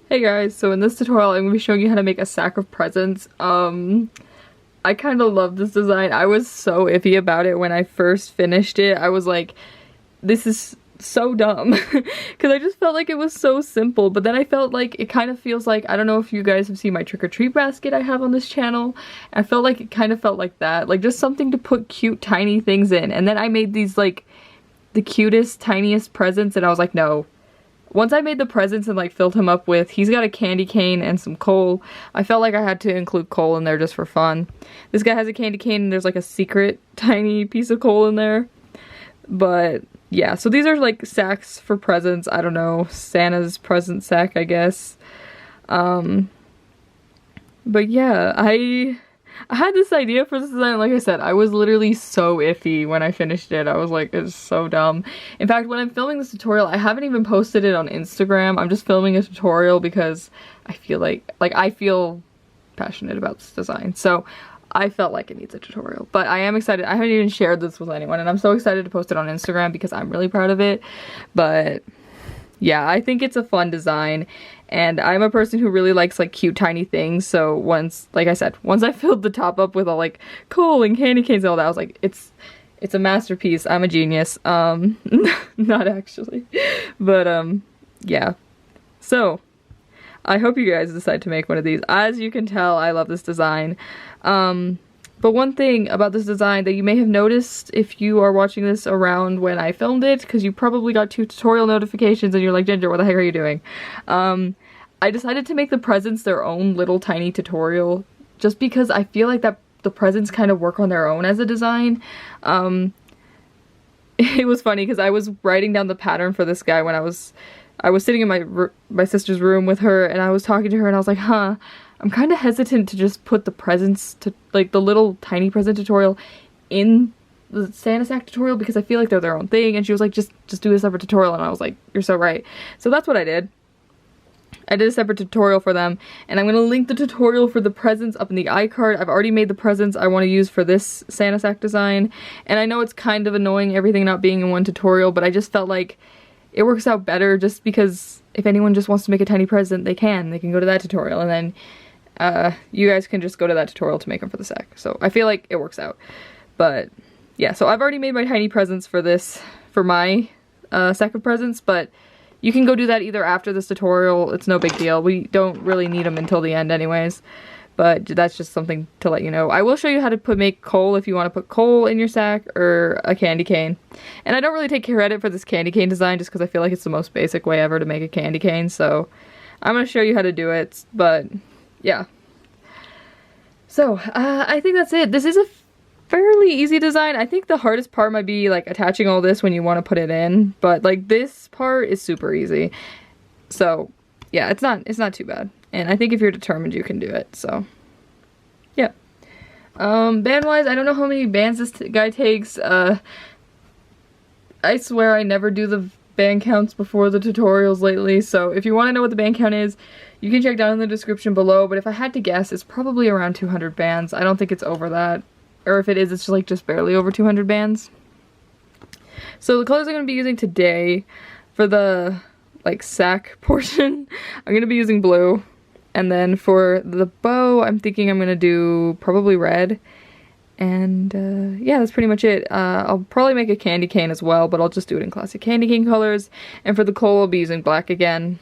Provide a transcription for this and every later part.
Hey guys, so in this tutorial I'm going to be showing you how to make a sack of presents. I kind of love this design. I was so iffy about it when I first finished it. I was like, this is so dumb because I just felt like it was so simple, but then I felt like it kind of feels like, I don't know if you guys have seen my trick-or-treat basket I have on this channel. I felt like it kind of felt like that, like just something to put cute tiny things in, and then I made these like the cutest tiniest presents and I was like, no. Once I made the presents and like filled him up with, he's got a candy cane and some coal. I felt like I had to include coal in there just for fun. This guy has a candy cane and there's like a secret tiny piece of coal in there. But yeah, so these are like sacks for presents. I don't know, Santa's present sack, I guess. But yeah, I had this idea for this design. Like I said, I was literally so iffy when I finished it. I was like, it's so dumb. In fact, when I'm filming this tutorial, I haven't even posted it on Instagram. I'm just filming a tutorial because I feel like I feel passionate about this design. So I felt like it needs a tutorial. But I am excited. I haven't even shared this with anyone, and I'm so excited to post it on Instagram because I'm really proud of it. But yeah, I think it's a fun design. And I'm a person who really likes like cute tiny things, so once, like I said, once I filled the top up with all like coal and candy canes and all that, I was like, it's a masterpiece. I'm a genius. Not actually. But yeah. So I hope you guys decide to make one of these. As you can tell, I love this design. But one thing about this design that you may have noticed if you are watching this around when I filmed it, because you probably got 2 tutorial notifications and you're like, Ginger, what the heck are you doing? I decided to make the presents their own little tiny tutorial, just because I feel like that the presents kind of work on their own as a design. It was funny because I was writing down the pattern for this guy when I was sitting in my sister's room with her, and I was talking to her and I was like, huh, I'm kind of hesitant to just put the presents, to like the little tiny present tutorial in the Santa sack tutorial because I feel like they're their own thing. And she was like, just do a separate tutorial, and I was like, you're so right. So that's what I did. I did a separate tutorial for them, and I'm going to link the tutorial for the presents up in the iCard. I've already made the presents I want to use for this Santa sack design, and I know it's kind of annoying everything not being in one tutorial, but I just felt like it works out better just because if anyone just wants to make a tiny present, they can go to that tutorial, and then you guys can just go to that tutorial to make them for the sack. So I feel like it works out. But yeah, so I've already made my tiny presents for this, for my sack of presents, but you can go do that either after this tutorial. It's no big deal. We don't really need them until the end anyways, but that's just something to let you know. I will show you how to make coal if you want to put coal in your sack, or a candy cane. And I don't really take credit for this candy cane design just because I feel like it's the most basic way ever to make a candy cane, so I'm going to show you how to do it, but yeah. So, I think that's it. This is a fairly easy design. I think the hardest part might be like attaching all this when you want to put it in, but like this part is super easy. So, yeah, it's not too bad. And I think if you're determined, you can do it, so yeah. Band-wise, I don't know how many bands this guy takes. I swear I never do the band counts before the tutorials lately, so if you want to know what the band count is, you can check down in the description below, but if I had to guess, it's probably around 200 bands. I don't think it's over that, or if it is, it's just barely over 200 bands. So the colors I'm going to be using today for the like sack portion, I'm going to be using blue, and then for the bow, I'm thinking I'm going to do probably red. And yeah, that's pretty much it. I'll probably make a candy cane as well, but I'll just do it in classic candy cane colors. And for the coal, I'll be using black again.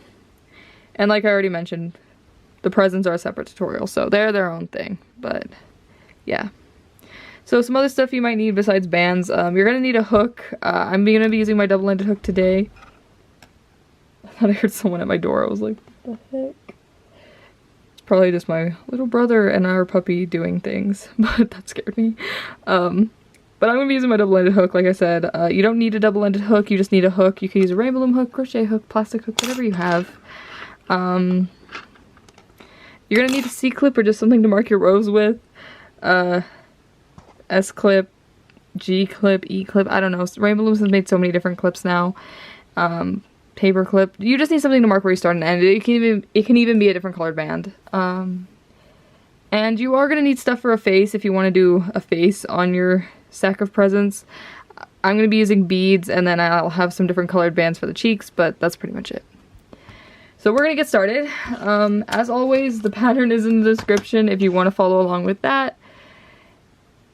And like I already mentioned, the presents are a separate tutorial, so they're their own thing. But yeah. So some other stuff you might need besides bands. You're going to need a hook. I'm going to be using my double-ended hook today. I thought I heard someone at my door. I was like, what the heck? Probably just my little brother and our puppy doing things, but that scared me. But I'm going to be using my double-ended hook, like I said. You don't need a double-ended hook, you just need a hook. You can use a Rainbowloom hook, crochet hook, plastic hook, whatever you have. You're going to need a C-clip or just something to mark your rows with. S-clip, G-clip, E-clip, I don't know. Rainbowloom has made so many different clips now. Paper clip. You just need something to mark where you start and end. It can even be a different colored band. And you are going to need stuff for a face if you want to do a face on your sack of presents. I'm going to be using beads, and then I'll have some different colored bands for the cheeks, but that's pretty much it. So we're gonna get started. As always, the pattern is in the description if you want to follow along with that.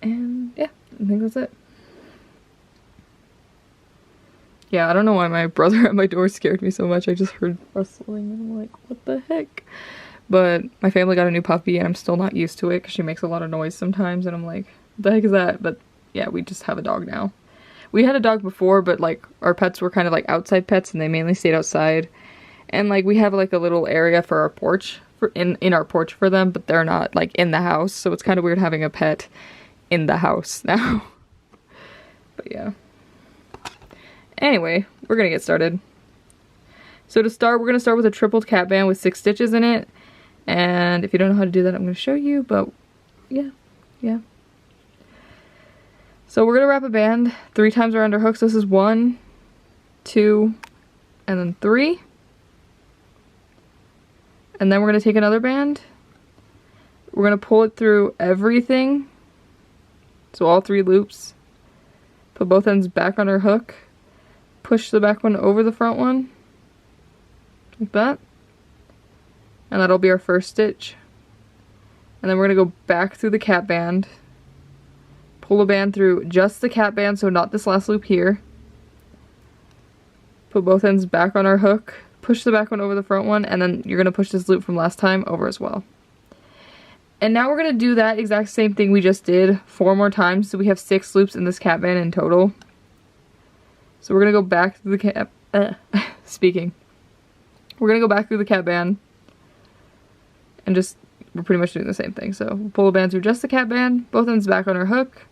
And yeah, I think that's it. Yeah, I don't know why my brother at my door scared me so much. I just heard rustling and I'm like, what the heck? But my family got a new puppy and I'm still not used to it because she makes a lot of noise sometimes and I'm like, what the heck is that? But yeah, we just have a dog now. We had a dog before, but like our pets were kind of like outside pets and they mainly stayed outside. And like we have like a little area for our porch, in our porch for them, but they're not like in the house. So it's kind of weird having a pet in the house now. But yeah. Anyway, we're gonna get started. So to start, we're gonna start with a tripled cap band with 6 stitches in it. And if you don't know how to do that, I'm gonna show you, but yeah. So we're gonna wrap a band 3 times around our hook. So this is 1, 2, and then 3. And then we're gonna take another band. We're gonna pull it through everything. So all 3 loops. Put both ends back on our hook. Push the back one over the front one, like that, and that'll be our first stitch. And then we're gonna go back through the cap band, pull a band through just the cap band, so not this last loop here. Put both ends back on our hook, push the back one over the front one, and then you're gonna push this loop from last time over as well. And now we're gonna do that exact same thing we just did 4 more times, so we have 6 loops in this cap band in total. So we're gonna go back through the cap, We're gonna go back through the cap band and we're pretty much doing the same thing. So pull a band through just the cap band, both ends back on our hook,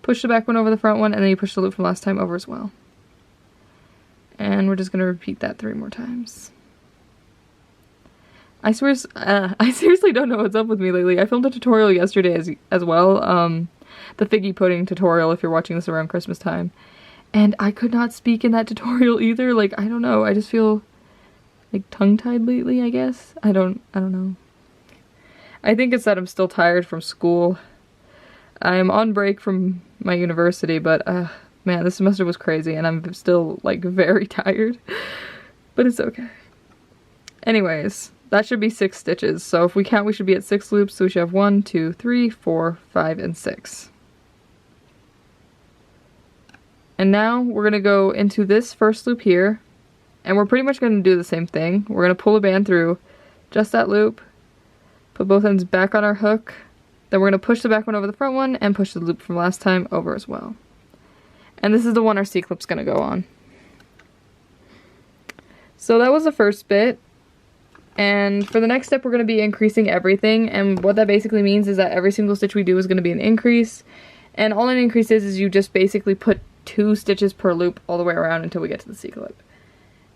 push the back one over the front one, and then you push the loop from last time over as well. And we're just gonna repeat that 3 more times. I seriously don't know what's up with me lately. I filmed a tutorial yesterday as well, the figgy pudding tutorial if you're watching this around Christmas time. And I could not speak in that tutorial either. Like, I don't know. I just feel like tongue-tied lately, I guess. I don't know. I think it's that I'm still tired from school. I'm on break from my university, but man, this semester was crazy and I'm still like very tired. But it's okay. Anyways, that should be 6 stitches. So if we count, we should be at 6 loops. So we should have 1, 2, 3, 4, 5, and 6. And now we're going to go into this first loop here, and we're pretty much going to do the same thing. We're going to pull a band through just that loop, put both ends back on our hook, then we're going to push the back one over the front one, and push the loop from last time over as well. And this is the one our C-clip's going to go on. So that was the first bit, and for the next step we're going to be increasing everything, and what that basically means is that every single stitch we do is going to be an increase, and all an increase is you just basically put 2 stitches per loop all the way around until we get to the C-clip.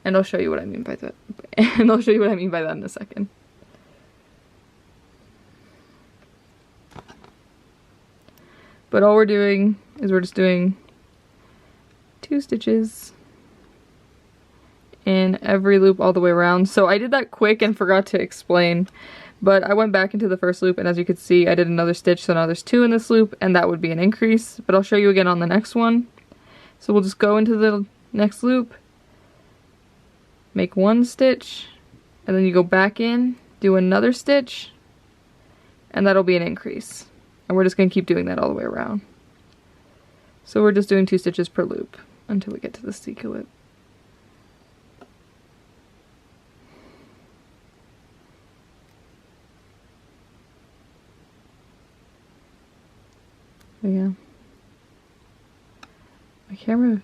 And I'll show you what I mean by that. And I'll show you what I mean by that in a second. But all we're doing is we're just doing 2 stitches in every loop all the way around. So I did that quick and forgot to explain. But I went back into the first loop and as you can see I did another stitch, so now there's 2 in this loop and that would be an increase. But I'll show you again on the next one. So we'll just go into the next loop, make 1 stitch, and then you go back in, do another stitch, and that'll be an increase. And we're just going to keep doing that all the way around. So we're just doing 2 stitches per loop until we get to the C-clip. Yeah. My camera,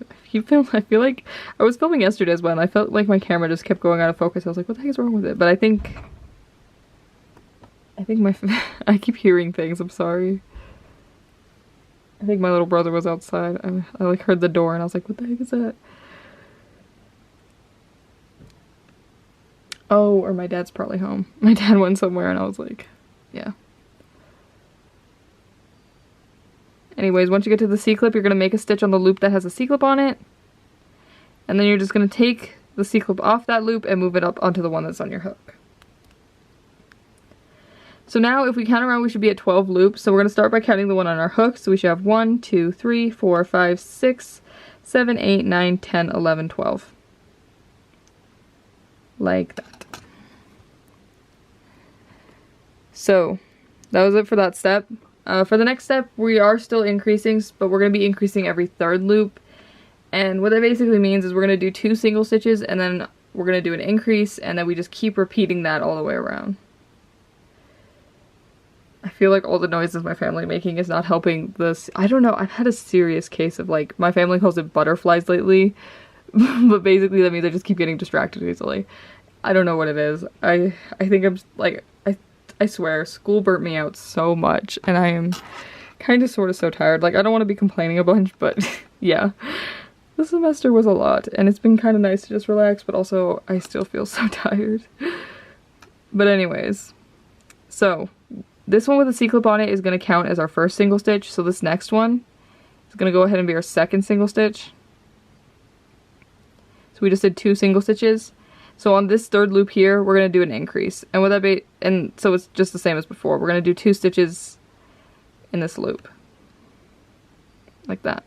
I feel like, I was filming yesterday as well, and I felt like my camera just kept going out of focus. I was like, what the heck is wrong with it? But I think I keep hearing things, I'm sorry. I think my little brother was outside. I like heard the door and I was like, what the heck is that? Oh, or my dad's probably home. My dad went somewhere and I was like, yeah. Anyways, once you get to the C-clip, you're going to make a stitch on the loop that has a C-clip on it. And then you're just going to take the C-clip off that loop and move it up onto the one that's on your hook. So now if we count around, we should be at 12 loops. So we're going to start by counting the one on our hook. So we should have 1, 2, 3, 4, 5, 6, 7, 8, 9, 10, 11, 12. Like that. So that was it for that step. For the next step, we are still increasing, but we're going to be increasing every third loop. And what that basically means is we're going to do 2 single stitches, and then we're going to do an increase, and then we just keep repeating that all the way around. I feel like all the noises my family making is not helping this. I don't know, I've had a serious case of like, my family calls it butterflies lately, but basically that means I just keep getting distracted easily. I don't know what it is. I think I'm like, I swear, school burnt me out so much, and I am kind of sort of so tired. Like, I don't want to be complaining a bunch, but yeah. This semester was a lot, and it's been kind of nice to just relax, but also I still feel so tired. But anyways, so this one with a C-clip on it is going to count as our first single stitch, so this next one is going to go ahead and be our second single stitch. So we just did 2 single stitches. So on this third loop here, we're going to do an increase. And what that be, and so it's just the same as before. We're going to do 2 stitches in this loop. Like that.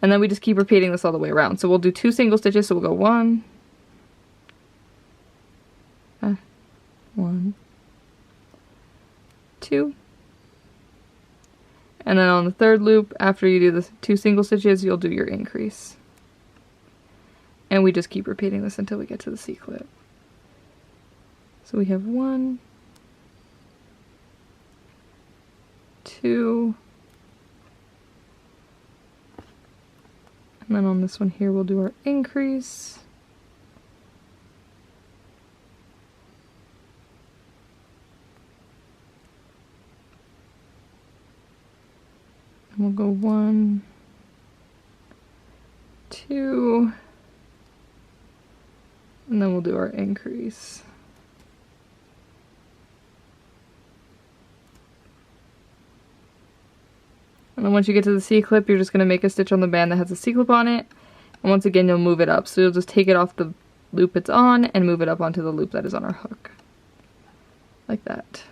And then we just keep repeating this all the way around. So we'll do 2 single stitches, so we'll go 1, 1, 2. And then on the third loop, after you do the 2 single stitches, you'll do your increase. And we just keep repeating this until we get to the C-clip. So we have 1, 2, and then on this one here we'll do our increase. And we'll go 1, 2, and then we'll do our increase. And then once you get to the C-clip, you're just going to make a stitch on the band that has a C-clip on it. And once again, you'll move it up. So you'll just take it off the loop it's on and move it up onto the loop that is on our hook. Like that.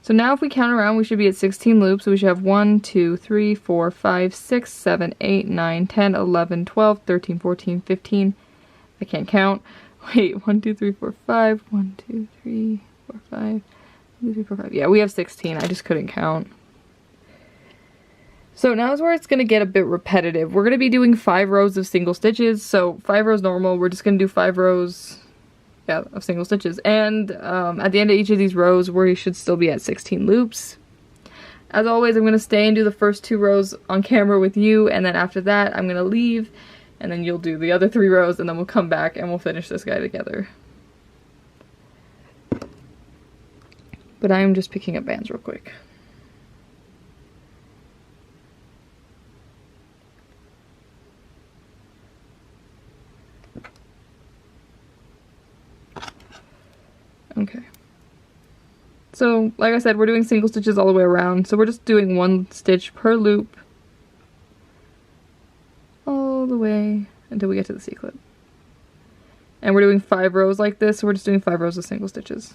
So now if we count around, we should be at 16 loops. So we should have 1, 2, 3, 4, 5, 6, 7, 8, 9, 10, 11, 12, 13, 14, 15. I can't count. Wait, 1, 2, 3, 4, 5. 1, 2, 3, 4, 5. 1, 2, 3, 4, 5. Yeah, we have 16. I just couldn't count. So now is where it's going to get a bit repetitive. We're going to be doing 5 rows of single stitches. So 5 rows normal. We're just going to do 5 rows, yeah, of single stitches. And at the end of each of these rows, we should still be at 16 loops. As always, I'm going to stay and do the first 2 rows on camera with you. And then after that, I'm going to leave. And then you'll do the other 3 rows. And then we'll come back and we'll finish this guy together. But I'm just picking up bands real quick. Okay, so like I said, we're doing single stitches all the way around, so we're just doing 1 stitch per loop all the way until we get to the C-clip. And we're doing 5 rows like this, so we're just doing 5 rows of single stitches.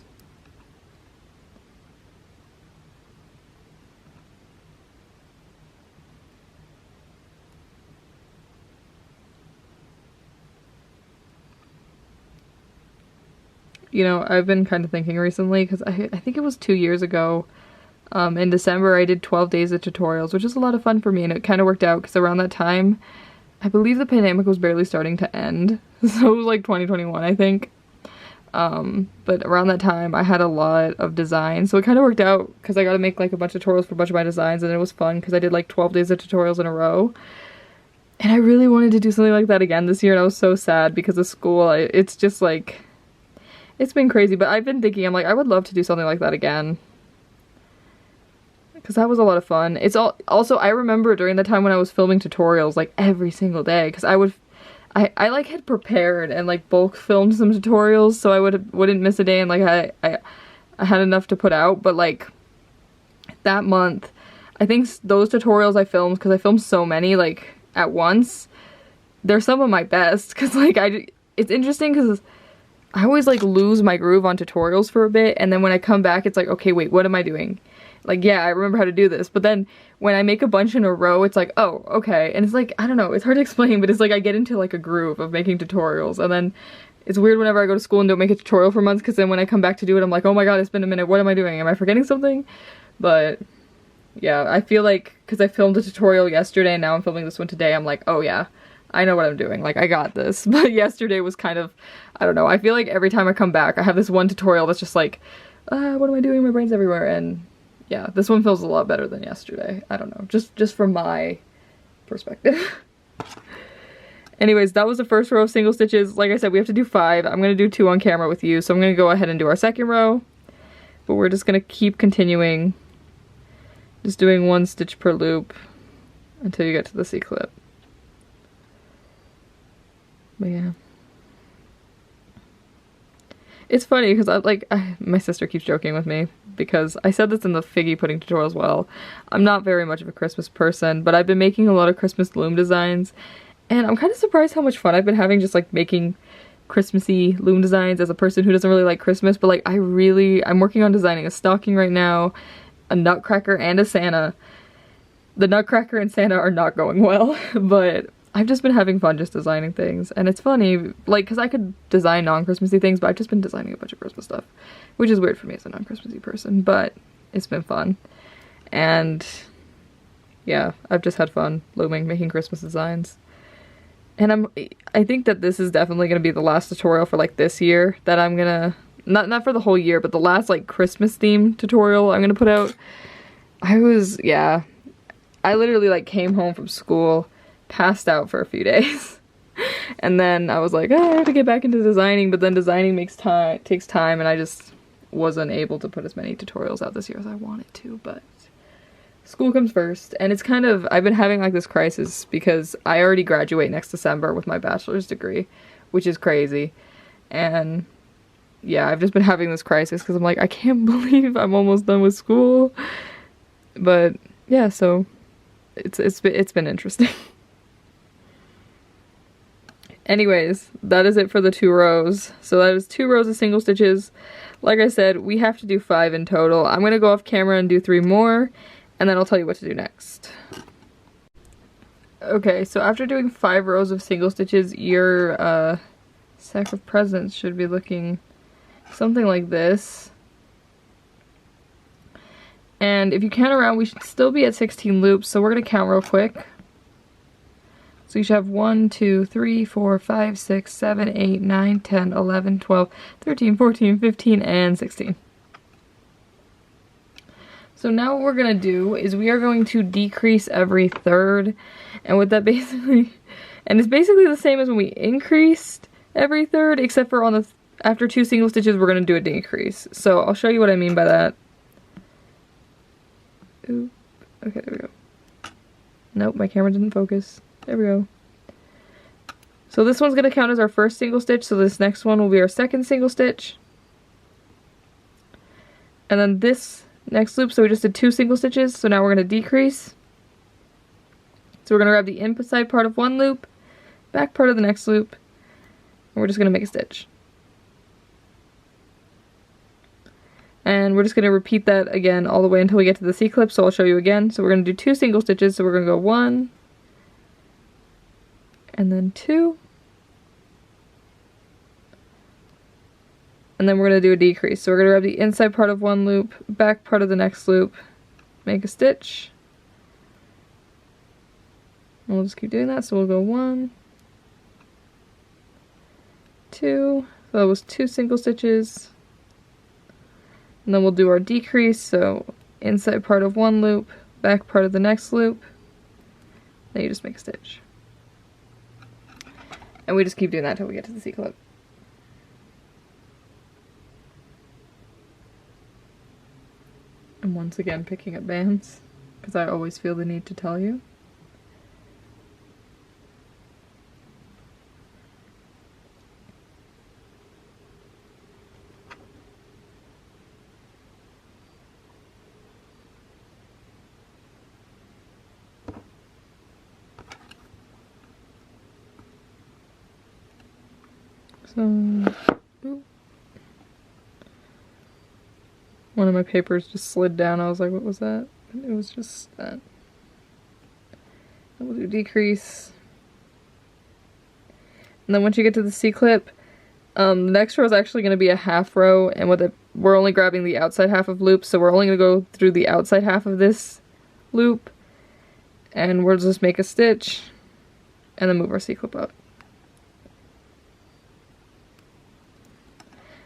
You know, I've been kind of thinking recently, because I think it was 2 years ago, in December I did 12 days of tutorials, which is a lot of fun for me, and it kind of worked out, because around that time, I believe the pandemic was barely starting to end, so it was like 2021, I think. But around that time, I had a lot of designs, so it kind of worked out, because I got to make like a bunch of tutorials for a bunch of my designs, and it was fun, because I did like 12 days of tutorials in a row. And I really wanted to do something like that again this year, and I was so sad, because of school, it's just like... It's been crazy, but I've been thinking, I'm like, I would love to do something like that again. Because that was a lot of fun. It's also, I remember during the time when I was filming tutorials, like, every single day. Because I like, had prepared and, like, bulk filmed some tutorials, so I wouldn't miss a day, and, like, I had enough to put out. But, like, that month, I think those tutorials I filmed, because I filmed so many, like, at once, they're some of my best. Because, like, it's interesting, because... I always like lose my groove on tutorials for a bit, and then when I come back it's like, okay, wait, what am I doing? Like, yeah, I remember how to do this, but then when I make a bunch in a row, it's like, oh, okay, and it's like, I don't know, it's hard to explain, but it's like I get into like a groove of making tutorials, and then it's weird whenever I go to school and don't make a tutorial for months, because then when I come back to do it, I'm like, oh my god, it's been a minute, what am I doing? Am I forgetting something? But yeah, I feel like, because I filmed a tutorial yesterday and now I'm filming this one today, I'm like, oh yeah, I know what I'm doing, like I got this. But yesterday was kind of, I don't know, I feel like every time I come back I have this one tutorial that's just like, what am I doing? My brain's everywhere. And yeah, this one feels a lot better than yesterday. I don't know, just from my perspective. Anyways, that was the first row of single stitches. Like I said, we have to do 5. I'm gonna do 2 on camera with you, so I'm gonna go ahead and do our second row. But we're just gonna keep continuing, just doing 1 stitch per loop until you get to the C-clip. But yeah. It's funny because my sister keeps joking with me because I said this in the figgy pudding tutorial as well. I'm not very much of a Christmas person, but I've been making a lot of Christmas loom designs, and I'm kind of surprised how much fun I've been having just like making Christmassy loom designs as a person who doesn't really like Christmas. But like I'm working on designing a stocking right now, a nutcracker, and a Santa. The nutcracker and Santa are not going well, but I've just been having fun just designing things. And it's funny, like, because I could design non-Christmassy things, but I've just been designing a bunch of Christmas stuff, which is weird for me as a non-Christmassy person, but it's been fun. And yeah, I've just had fun looming, making Christmas designs. And I think that this is definitely going to be the last tutorial for like this year that I'm gonna, not for the whole year, but the last like Christmas themed tutorial I'm gonna put out. I literally like came home from school, passed out for a few days, and then I was like, oh, I have to get back into designing, but then designing takes time, and I just wasn't able to put as many tutorials out this year as I wanted to, but school comes first. And it's kind of, I've been having like this crisis because I already graduate next December with my bachelor's degree, which is crazy. And yeah, I've just been having this crisis because I'm like, I can't believe I'm almost done with school. But yeah, so it's been interesting. Anyways, that is it for the 2 rows. So that is 2 rows of single stitches. Like I said, we have to do 5 in total. I'm gonna go off camera and do 3 more, and then I'll tell you what to do next. Okay, so after doing 5 rows of single stitches, your sack of presents should be looking something like this. And if you count around, we should still be at 16 loops, so we're gonna count real quick. So you should have 1, 2, 3, 4, 5, 6, 7, 8, 9, 10, 11, 12, 13, 14, 15, and 16. So now what we're going to do is we are going to decrease every third. And what that basically, and it's basically the same as when we increased every third, except for on the, after 2 single stitches, we're going to do a decrease. So I'll show you what I mean by that. Ooh, okay, there we go. Nope, my camera didn't focus. There we go. So this one's going to count as our first single stitch, so this next one will be our second single stitch. And then this next loop, so we just did 2 single stitches, so now we're going to decrease. So we're going to grab the inside part of one loop, back part of the next loop, and we're just going to make a stitch. And we're just going to repeat that again all the way until we get to the C-clip, so I'll show you again. So we're going to do 2 single stitches, so we're going to go 1, and then 2, and then we're going to do a decrease. So we're going to grab the inside part of one loop, back part of the next loop, make a stitch, and we'll just keep doing that. So we'll go 1, 2, so that was 2 single stitches, and then we'll do our decrease, so inside part of one loop, back part of the next loop, then you just make a stitch. And we just keep doing that until we get to the C-clip. And once again picking up bands, because I always feel the need to tell you. So, ooh. One of my papers just slid down. I was like, what was that? It was just that. And we'll do decrease. And then once you get to the C-clip, The next row is actually going to be a half row, and we're only grabbing the outside half of loops, so we're only going to go through the outside half of this loop, and we'll just make a stitch, and then move our C-clip up.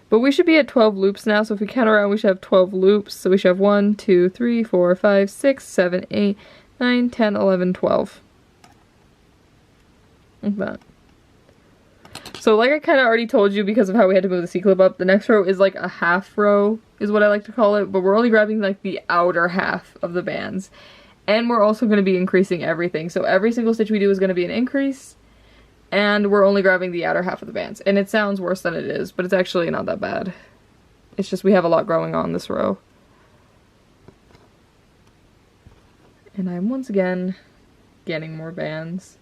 But we should be at 12 loops now, so if we count around, we should have 12 loops. So we should have 1, 2, 3, 4, 5, 6, 7, 8, 9, 10, 11, 12. Like that. So like I kind of already told you, because of how we had to move the C-clip up, the next row is like a half row, is what I like to call it, but we're only grabbing like the outer half of the bands. And we're also going to be increasing everything. So every single stitch we do is going to be an increase. And we're only grabbing the outer half of the bands. And it sounds worse than it is, but it's actually not that bad. It's just we have a lot growing on this row. And I'm once again getting more bands.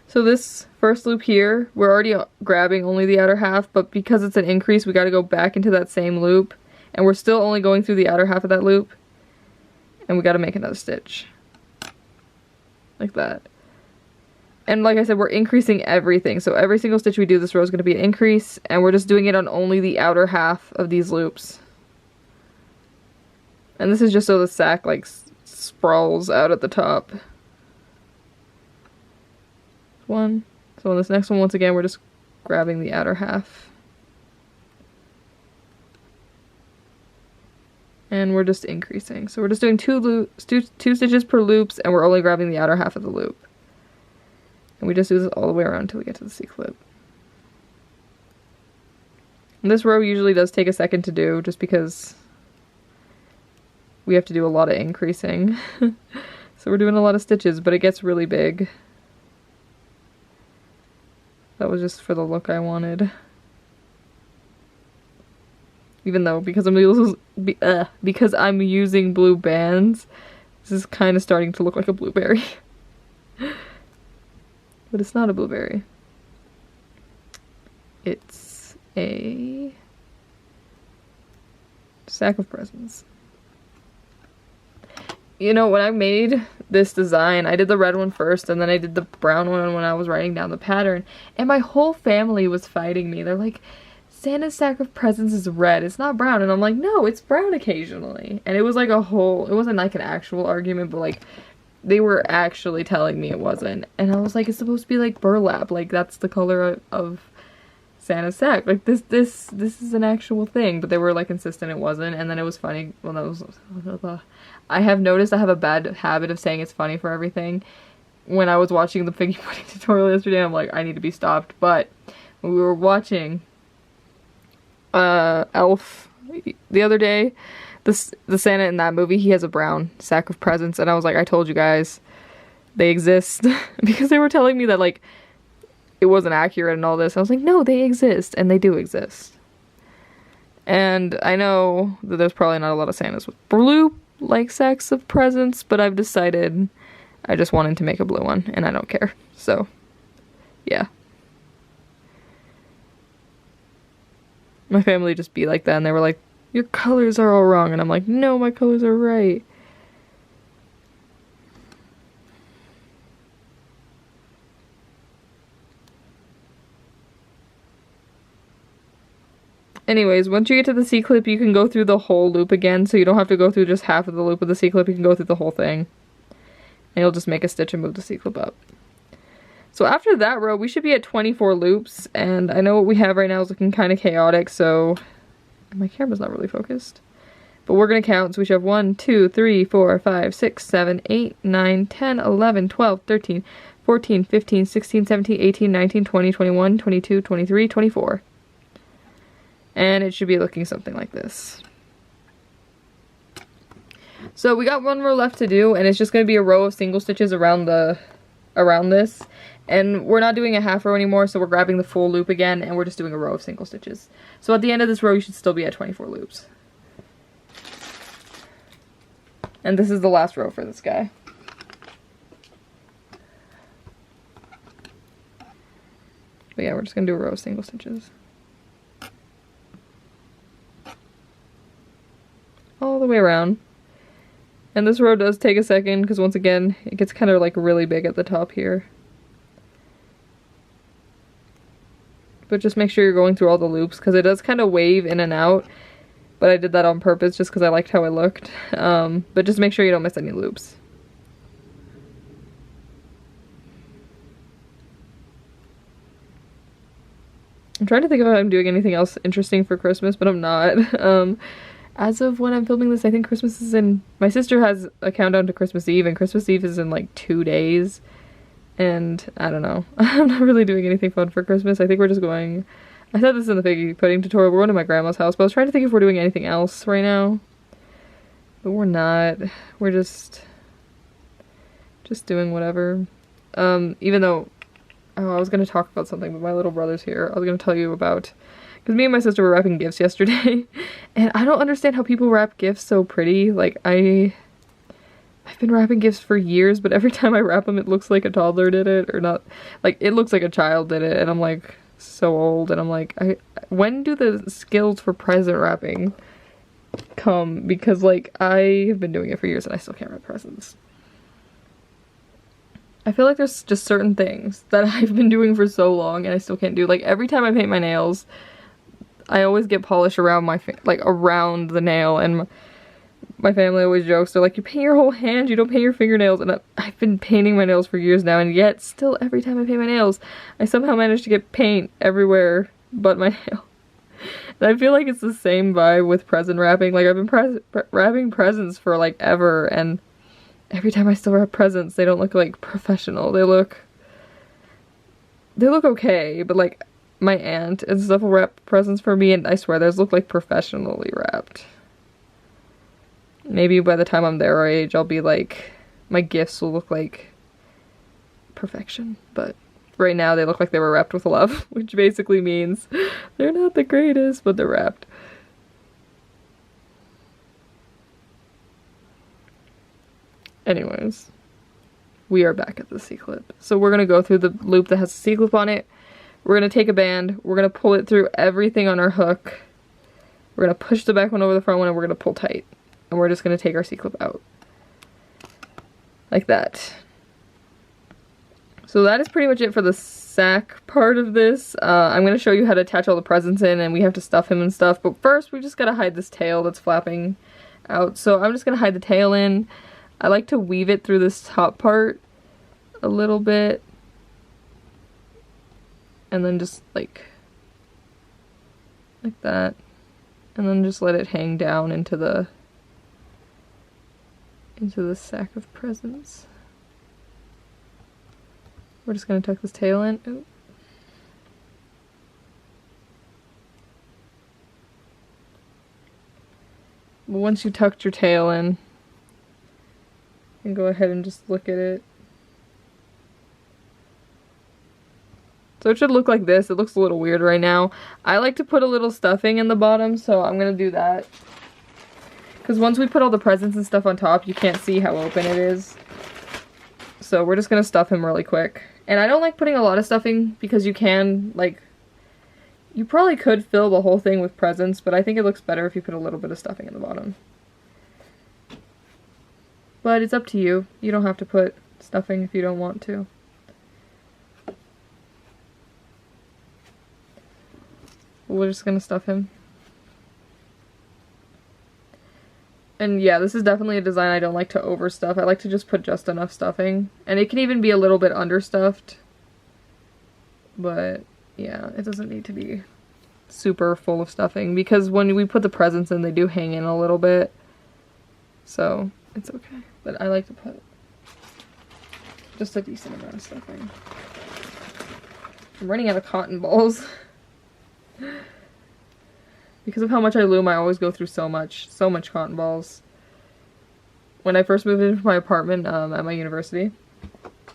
So this first loop here, we're already grabbing only the outer half, but because it's an increase, we gotta go back into that same loop. And we're still only going through the outer half of that loop. And we gotta make another stitch. Like that. And like I said, we're increasing everything. So every single stitch we do this row is gonna be an increase, and we're just doing it on only the outer half of these loops. And this is just so the sack like sprawls out at the top. One. So on this next one, once again, we're just grabbing the outer half. And we're just increasing. So we're just doing two stitches per loops, and we're only grabbing the outer half of the loop. And we just do this all the way around until we get to the C-clip. And this row usually does take a second to do, just because we have to do a lot of increasing. So we're doing a lot of stitches, but it gets really big. That was just for the look I wanted. Even though, because I'm using blue bands, this is kind of starting to look like a blueberry. But it's not a blueberry. It's a sack of presents. You know, when I made this design, I did the red one first, and then I did the brown one when I was writing down the pattern, and my whole family was fighting me. They're like, Santa's sack of presents is red, it's not brown. And I'm like, no, it's brown occasionally. And it was like a whole, it wasn't like an actual argument, but like, they were actually telling me it wasn't. And I was like, it's supposed to be like burlap, like that's the color of Santa's sack. Like this is an actual thing. But they were like insistent it wasn't. And then it was funny, well, that was, I have noticed I have a bad habit of saying it's funny for everything. When I was watching the figgy pudding tutorial yesterday, I'm like, I need to be stopped. But when we were watching Elf the other day, the Santa in that movie, he has a brown sack of presents, and I was like, I told you guys, they exist. Because they were telling me that like it wasn't accurate and all this. I was like, no, they exist, and they do exist. And I know that there's probably not a lot of Santas with blue like sacks of presents, but I've decided I just wanted to make a blue one, and I don't care. So yeah. My family just be like that, and they were like, your colors are all wrong. And I'm like, no, my colors are right. Anyways, once you get to the C-clip, you can go through the whole loop again, so you don't have to go through just half of the loop of the C-clip, you can go through the whole thing. And you'll just make a stitch and move the C-clip up. So after that row, we should be at 24 loops, and I know what we have right now is looking kind of chaotic, so my camera's not really focused. But we're going to count, so we should have 1, 2, 3, 4, 5, 6, 7, 8, 9, 10, 11, 12, 13, 14, 15, 16, 17, 18, 19, 20, 21, 22, 23, 24. And it should be looking something like this. So we got one row left to do, and it's just going to be a row of single stitches around this. And we're not doing a half row anymore, so we're grabbing the full loop again, and we're just doing a row of single stitches. So at the end of this row, you should still be at 24 loops. And this is the last row for this guy. But yeah, we're just going to do a row of single stitches. All the way around. And this row does take a second because once again, it gets kind of like really big at the top here. But just make sure you're going through all the loops because it does kind of wave in and out. But I did that on purpose just because I liked how it looked. But just make sure you don't miss any loops. I'm trying to think if I'm doing anything else interesting for Christmas, but I'm not. As of when I'm filming this, I think Christmas is in... My sister has a countdown to Christmas Eve, and Christmas Eve is in like 2 days. And I don't know. I'm not really doing anything fun for Christmas. I think we're just going... I said this in the figgy pudding tutorial. We're going to my grandma's house, but I was trying to think if we're doing anything else right now. But we're not. We're just doing whatever. Even though... Oh, I was going to talk about something, but my little brother's here. I was going to tell you about... Because me and my sister were wrapping gifts yesterday. And I don't understand how people wrap gifts so pretty. Like, I've been wrapping gifts for years, but every time I wrap them, it looks like a toddler did it. Or not... Like, it looks like a child did it. And I'm like, so old. And I'm like, when do the skills for present wrapping come? Because, like, I have been doing it for years and I still can't wrap presents. I feel like there's just certain things that I've been doing for so long and I still can't do. Like, every time I paint my nails, I always get polish around my around the nail, and my family always jokes, they're like, you paint your whole hand, you don't paint your fingernails. And I've been painting my nails for years now, and yet still every time I paint my nails, I somehow manage to get paint everywhere but my nail. And I feel like it's the same vibe with present wrapping. Like, I've been wrapping presents for like ever, and every time I still wrap presents, they don't look like professional. They look okay, but like my aunt and stuff will wrap presents for me, and I swear those look like professionally wrapped. Maybe by the time I'm their age, I'll be like, my gifts will look like perfection. But right now they look like they were wrapped with love, which basically means they're not the greatest, but they're wrapped. Anyways, we are back at the C-clip. So we're going to go through the loop that has a C-clip on it. We're going to take a band, we're going to pull it through everything on our hook. We're going to push the back one over the front one, and we're going to pull tight. And we're just going to take our C-clip out. Like that. So that is pretty much it for the sack part of this. I'm going to show you how to attach all the presents in, and we have to stuff him and stuff. But first, we just got to hide this tail that's flapping out. So I'm just going to hide the tail in. I like to weave it through this top part a little bit. And then just like that. And then just let it hang down into the sack of presents. We're just gonna tuck this tail in. Ooh. Once you tucked your tail in, you can go ahead and just look at it. So it should look like this. It looks a little weird right now. I like to put a little stuffing in the bottom, so I'm gonna do that. Because once we put all the presents and stuff on top, you can't see how open it is. So we're just gonna stuff him really quick. And I don't like putting a lot of stuffing because you can, like, you probably could fill the whole thing with presents, but I think it looks better if you put a little bit of stuffing in the bottom. But it's up to you. You don't have to put stuffing if you don't want to. We're just gonna stuff him. And yeah, this is definitely a design I don't like to overstuff. I like to just put just enough stuffing. And it can even be a little bit understuffed. But yeah, it doesn't need to be super full of stuffing, because when we put the presents in, they do hang in a little bit. So it's okay. But I like to put just a decent amount of stuffing. I'm running out of cotton balls. Because of how much I loom, I always go through so much cotton balls. When I first moved into my apartment at my university,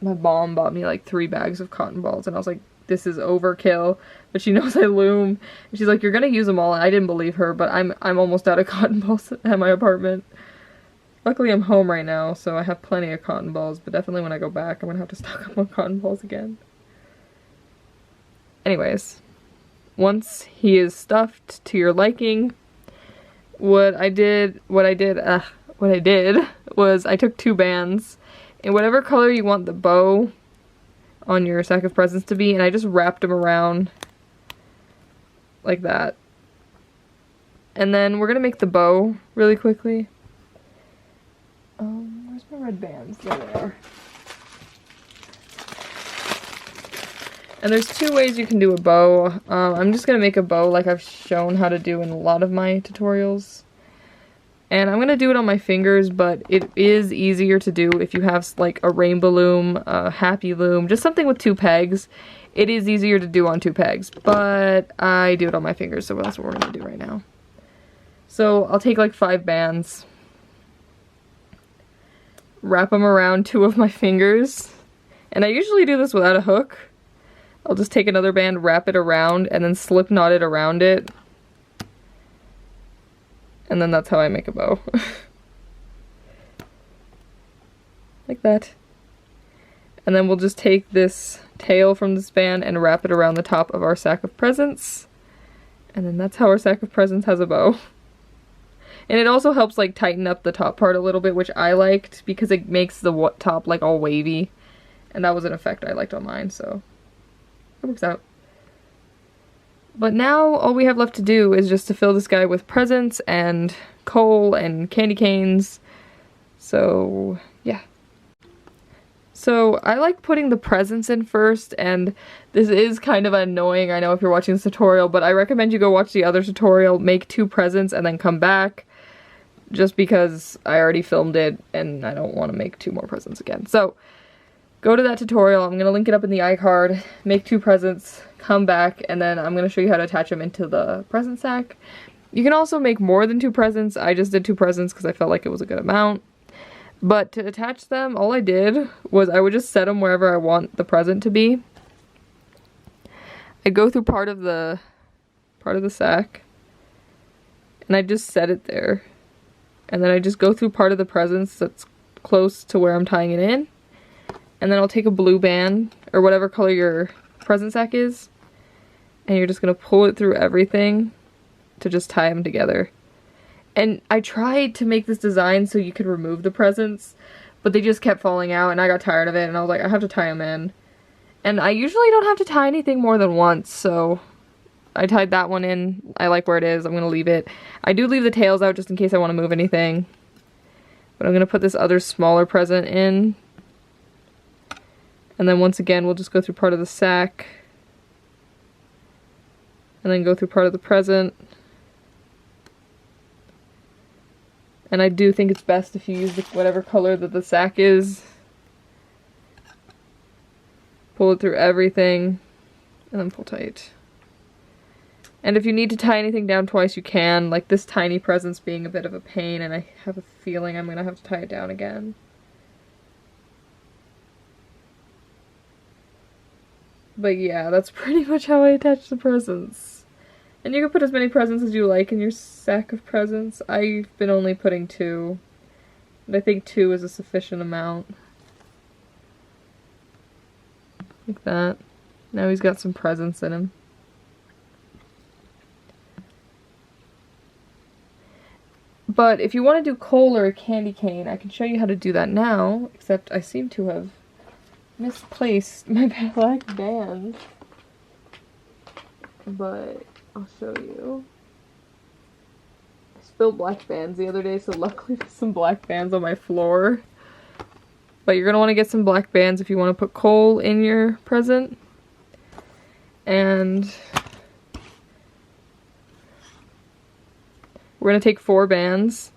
my mom bought me like 3 bags of cotton balls, and I was like, this is overkill. But she knows I loom, and she's like, you're gonna use them all. And I didn't believe her, but I'm almost out of cotton balls at my apartment. Luckily I'm home right now, so I have plenty of cotton balls, but definitely when I go back, I'm gonna have to stock up on cotton balls again. Anyways, once he is stuffed to your liking, what I did what I did was I took 2 bands in whatever color you want the bow on your sack of presents to be, and I just wrapped them around like that. And then we're gonna make the bow really quickly. Where's my red bands? There they are. And there's 2 ways you can do a bow. I'm just gonna make a bow like I've shown how to do in a lot of my tutorials. And I'm gonna do it on my fingers, but it is easier to do if you have like a Rainbowloom, a Happy Loom, just something with 2 pegs. It is easier to do on 2 pegs, but I do it on my fingers, so that's what we're gonna do right now. So I'll take like 5 bands, wrap them around 2 of my fingers, and I usually do this without a hook. I'll just take another band, wrap it around, and then slip knot it around it. And then that's how I make a bow. Like that. And then we'll just take this tail from this band and wrap it around the top of our sack of presents. And then that's how our sack of presents has a bow. And it also helps like tighten up the top part a little bit, which I liked because it makes the top like all wavy. And that was an effect I liked on mine, so it works out. But now all we have left to do is just to fill this guy with presents and coal and candy canes. So yeah. So I like putting the presents in first, and this is kind of annoying, I know, if you're watching this tutorial, but I recommend you go watch the other tutorial, make 2 presents and then come back, just because I already filmed it and I don't want to make 2 more presents again. So go to that tutorial, I'm going to link it up in the iCard, make 2 presents, come back, and then I'm going to show you how to attach them into the present sack. You can also make more than 2 presents, I just did 2 presents because I felt like it was a good amount. But to attach them, all I did was I would just set them wherever I want the present to be. I go through part of the sack, and I just set it there. And then I just go through part of the presents that's close to where I'm tying it in. And then I'll take a blue band, or whatever color your present sack is, and you're just going to pull it through everything to just tie them together. And I tried to make this design so you could remove the presents, but they just kept falling out, and I got tired of it, and I was like, I have to tie them in. And I usually don't have to tie anything more than once, so I tied that one in. I like where it is. I'm going to leave it. I do leave the tails out just in case I want to move anything. But I'm going to put this other smaller present in. And then once again, we'll just go through part of the sack. And then go through part of the present. And I do think it's best if you use whatever color that the sack is. Pull it through everything. And then pull tight. And if you need to tie anything down twice, you can. Like this tiny present's being a bit of a pain, and I have a feeling I'm going to have to tie it down again. But yeah, that's pretty much how I attach the presents. And you can put as many presents as you like in your sack of presents. I've been only putting 2. And I think 2 is a sufficient amount. Like that. Now he's got some presents in him. But if you want to do coal or a candy cane, I can show you how to do that now, except I seem to have misplaced my black band. But I'll show you. I spilled black bands the other day, so luckily there's some black bands on my floor. But you're going to want to get some black bands if you want to put coal in your present. And we're going to take 4 bands.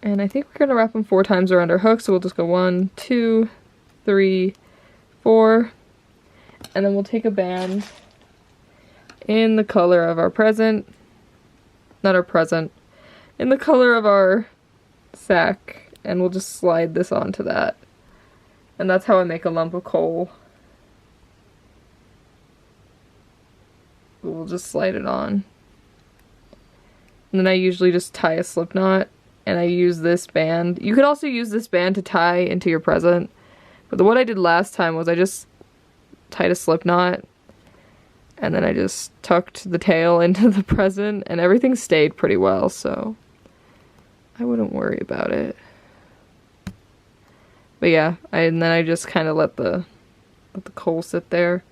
And I think we're going to wrap them 4 times around our hook, so we'll just go 1, 2, 3, 4. And then we'll take a band in the color of our present. Not our present. In the color of our sack. And we'll just slide this onto that. And that's how I make a lump of coal. We'll just slide it on. And then I usually just tie a slip knot. And I use this band. You could also use this band to tie into your present. But what I did last time was I just tied a slip knot. And then I just tucked the tail into the present. And everything stayed pretty well, so I wouldn't worry about it. But yeah, and then I just kind of let the coal sit there.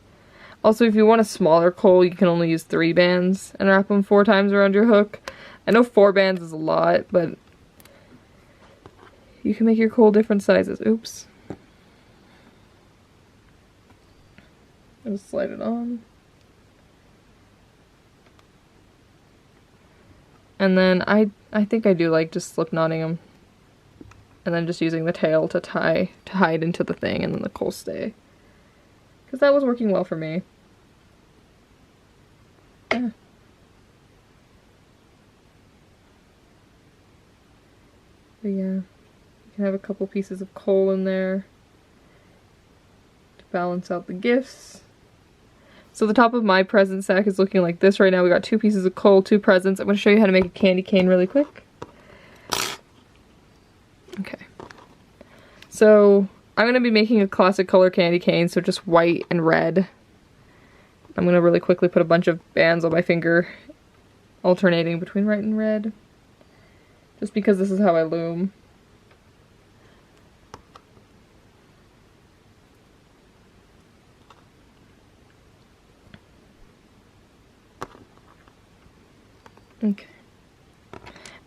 Also, if you want a smaller coal, you can only use 3 bands and wrap them 4 times around your hook. I know 4 bands is a lot, but you can make your coal different sizes. Oops. Just slide it on. And then I think I do like just slip knotting them. And then just using the tail to hide into the thing, and then the coal stay. Because that was working well for me. Yeah. But yeah, you can have a couple pieces of coal in there to balance out the gifts. So the top of my present sack is looking like this right now. We got 2 pieces of coal, 2 presents. I'm going to show you how to make a candy cane really quick. Okay. So I'm going to be making a classic color candy cane, so just white and red. I'm going to really quickly put a bunch of bands on my finger, alternating between white and red. Just because this is how I loom. Okay.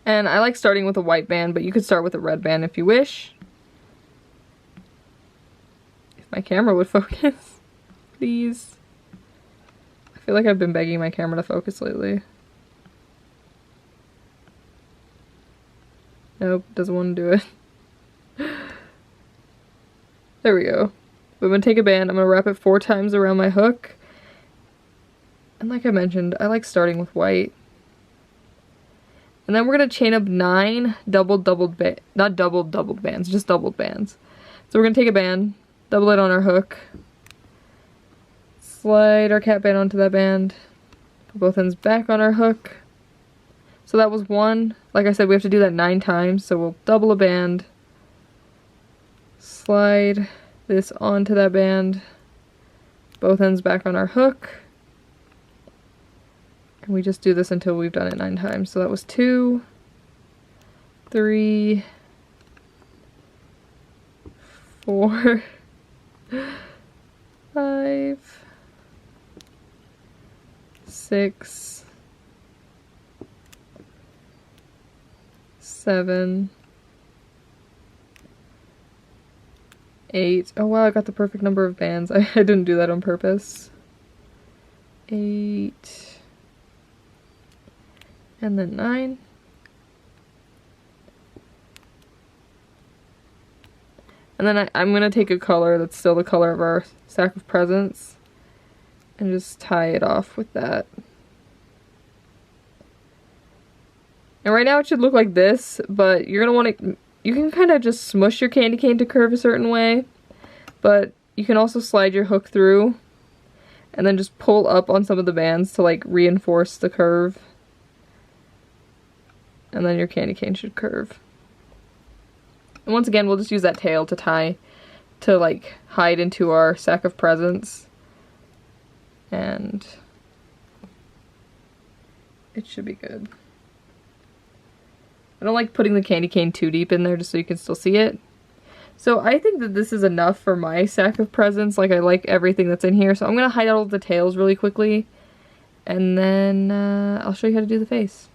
And I like starting with a white band, but you could start with a red band if you wish. If my camera would focus, please. I feel like I've been begging my camera to focus lately. Nope, doesn't want to do it. There we go. I'm going to take a band, I'm going to wrap it 4 times around my hook. And like I mentioned, I like starting with white. And then we're going to chain up 9 doubled bands, just doubled bands. So we're going to take a band, double it on our hook, slide our cat band onto that band, put both ends back on our hook. So that was 1. Like I said, we have to do that 9 times, so we'll double a band, slide this onto that band, both ends back on our hook. And we just do this until we've done it 9 times. So that was 2, 3, 4, 5, 6, 7, 8. Oh wow, I got the perfect number of bands. I didn't do that on purpose. 8. And then 9. And then I'm going to take a color that's still the color of our sack of presents and just tie it off with that. And right now it should look like this, but you're going to want to, you can kind of just smush your candy cane to curve a certain way, but you can also slide your hook through and then just pull up on some of the bands to like reinforce the curve. And then your candy cane should curve. And once again, we'll just use that tail to tie, to like hide into our sack of presents. And it should be good. I don't like putting the candy cane too deep in there just so you can still see it. So I think that this is enough for my sack of presents. Like I like everything that's in here. So I'm going to hide all of the tails really quickly. And then I'll show you how to do the face.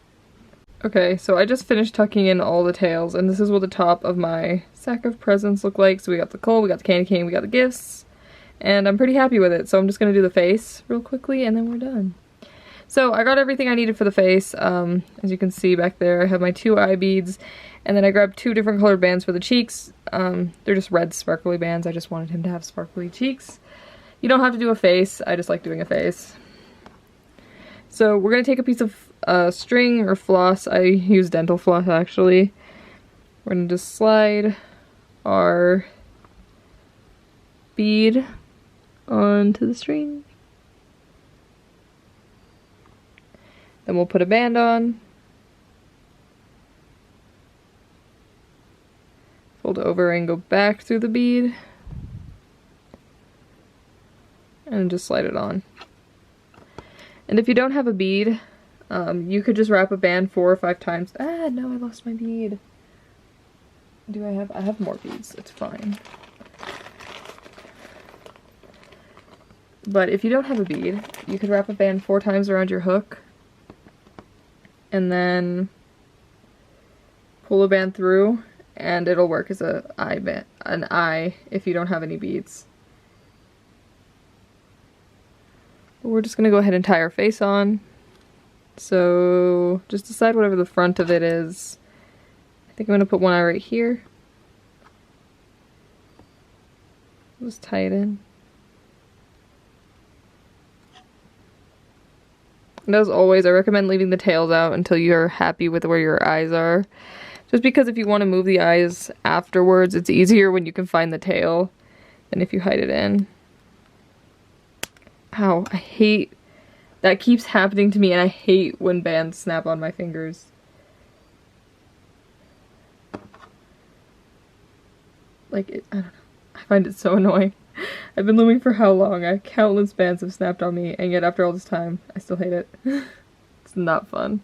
Okay, so I just finished tucking in all the tails, and this is what the top of my sack of presents look like. So we got the coal, we got the candy cane, we got the gifts, and I'm pretty happy with it. So I'm just going to do the face real quickly, and then we're done. So I got everything I needed for the face. As you can see back there, I have my 2 eye beads, and then I grabbed 2 different colored bands for the cheeks. They're just red sparkly bands. I just wanted him to have sparkly cheeks. You don't have to do a face, I just like doing a face. So we're going to take a piece of string or floss. I use dental floss actually. We're going to just slide our bead onto the string. Then we'll put a band on. Fold over and go back through the bead. And just slide it on. And if you don't have a bead, you could just wrap a band 4 or 5 times. Ah, no, I lost my bead. Do I have more beads, it's fine. But if you don't have a bead, you could wrap a band 4 times around your hook and then pull a band through and it'll work as an eye if you don't have any beads. But we're just gonna go ahead and tie our face on. So just decide whatever the front of it is. I think I'm gonna put one eye right here. Just tie it in. And as always, I recommend leaving the tails out until you're happy with where your eyes are. Just because if you want to move the eyes afterwards, it's easier when you can find the tail than if you hide it in. Ow, I hate... That keeps happening to me, and I hate when bands snap on my fingers. Like, I don't know. I find it so annoying. I've been looming for how long? Countless bands have snapped on me, and yet after all this time, I still hate it. It's not fun.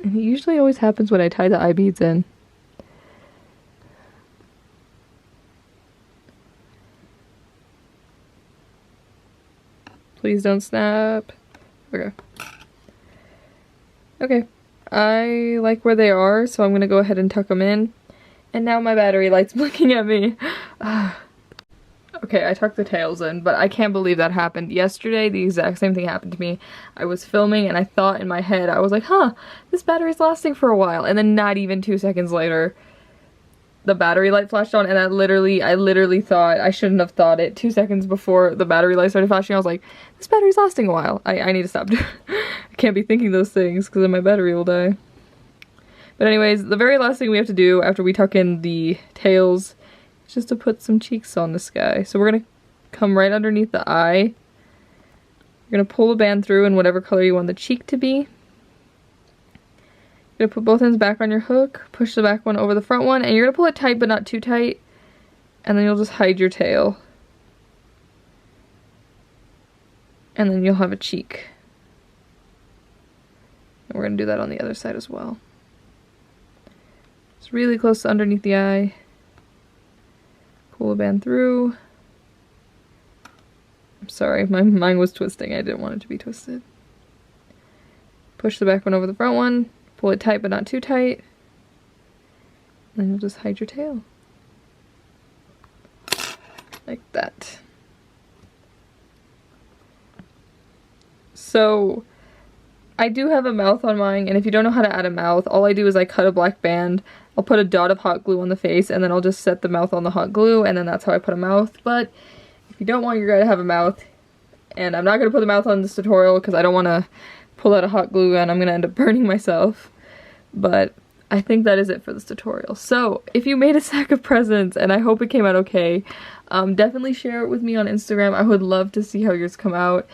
And it usually always happens when I tie the eye beads in. Please don't snap. Okay. Okay. I like where they are, so I'm gonna go ahead and tuck them in. And now my battery light's blinking at me. Okay, I tucked the tails in, but I can't believe that happened. Yesterday, the exact same thing happened to me. I was filming and I thought in my head, I was like, huh, this battery's lasting for a while. And then not even 2 seconds later, the battery light flashed on, and I literally thought, I shouldn't have thought it. 2 seconds before the battery light started flashing, I was like, this battery's lasting a while. I need to stop. I can't be thinking those things because then my battery will die. But anyways, the very last thing we have to do after we tuck in the tails is just to put some cheeks on this guy. So we're going to come right underneath the eye. You're going to pull the band through in whatever color you want the cheek to be. You're going to put both ends back on your hook, push the back one over the front one, and you're going to pull it tight but not too tight. And then you'll just hide your tail. And then you'll have a cheek. And we're going to do that on the other side as well. It's really close to underneath the eye. Pull the band through. I'm sorry, my mind was twisting. I didn't want it to be twisted. Push the back one over the front one. Pull it tight but not too tight. And then you'll just hide your tail. Like that. So, I do have a mouth on mine, and if you don't know how to add a mouth, all I do is I cut a black band, I'll put a dot of hot glue on the face, and then I'll just set the mouth on the hot glue, and then that's how I put a mouth. But if you don't want your guy to have a mouth, and I'm not going to put the mouth on this tutorial because I don't want to pull out a hot glue gun, I'm going to end up burning myself. But I think that is it for this tutorial. So, if you made a sack of presents, and I hope it came out okay, definitely share it with me on Instagram. I would love to see how yours come out.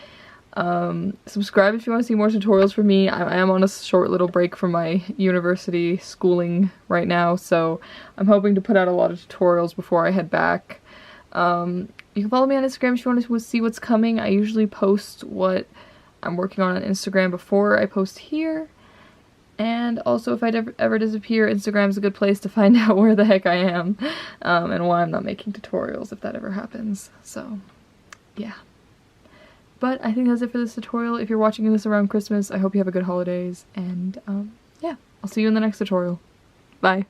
Subscribe if you want to see more tutorials from me. I am on a short little break from my university schooling right now, so I'm hoping to put out a lot of tutorials before I head back. You can follow me on Instagram if you want to see what's coming. I usually post what I'm working on Instagram before I post here. And also, if I ever disappear, Instagram's a good place to find out where the heck I am, and why I'm not making tutorials if that ever happens. So, yeah. But I think that's it for this tutorial. If you're watching this around Christmas, I hope you have a good holidays, and yeah, I'll see you in the next tutorial. Bye.